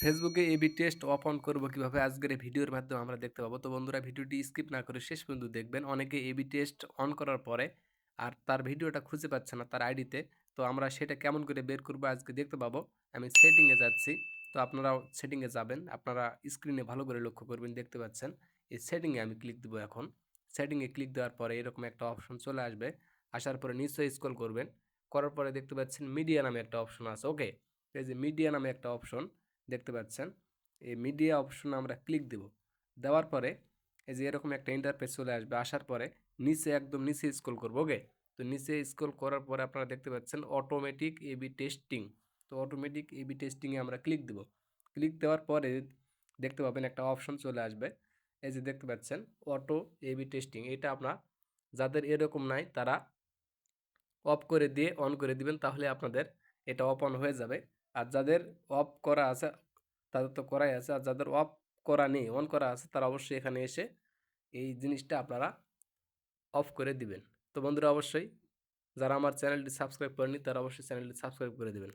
ফেসবুকে AB test of on করব কিভাবে আজকের এই ভিডিওর মাধ্যমে আমরা দেখতে পাবো। তো বন্ধুরা ভিডিওটি স্কিপ না করে শেষ পর্যন্ত দেখবেন। অনেকে এবি টেস্ট অন করার পরে আর তার ভিডিওটা খুঁজে পাচ্ছে না তার আইডিতে। তো আমরা সেটা কেমন করে বের করব আজকে দেখতে পাবো। আমি সেটিংয়ে যাচ্ছি। তো আপনারাও সেটিংয়ে যাবেন। আপনারা স্ক্রিনে ভালো করে লক্ষ্য করবেন, দেখতে পাচ্ছেন। এই সেটিংয়ে আমি ক্লিক দেবো এখন। সেটিংয়ে ক্লিক দেওয়ার পরে এরকম একটা অপশন চলে আসবে। আসার পরে নিচে স্ক্রল করবেন। করার পরে দেখতে পাচ্ছেন মিডিয়া নামে একটা অপশন আছে। ওকে, এই যে মিডিয়া নামে একটা অপশন দেখতে পাচ্ছেন, এই মিডিয়া অপশনে আমরা ক্লিক দেব। দেওয়ার পরে এই যে এরকম একটা ইন্টারফেস চলে আসবে। আসার পরে নিচে একদম নিচে স্ক্রল করব। ওকে, তো নিচে স্ক্রল করার পরে আপনারা দেখতে পাচ্ছেন অটোমেটিক এবি টেস্টিং। তো অটোমেটিক এবি টেস্টিংয়ে আমরা ক্লিক দেব। ক্লিক দেওয়ার পরে দেখতে পাবেন একটা অপশন চলে আসবে। এই যে দেখতে পাচ্ছেন অটো এবি টেস্টিং। এটা আপনার যাদের এরকম নাই তারা অফ করে দিয়ে অন করে দিবেন, তাহলে আপনাদের এটা অফ অন হয়ে যাবে। আর যাদের অফ করা আছে তাদের তো করাই আছে, আর যাদের অফ করা নেই অন করা আছে তারা অবশ্যই এখানে এসে এই জিনিসটা আপনারা অফ করে দিবেন। তো বন্ধুরা অবশ্যই যারা আমার চ্যানেলটি সাবস্ক্রাইব করেনি তারা অবশ্যই চ্যানেলটি সাবস্ক্রাইব করে দেবেন।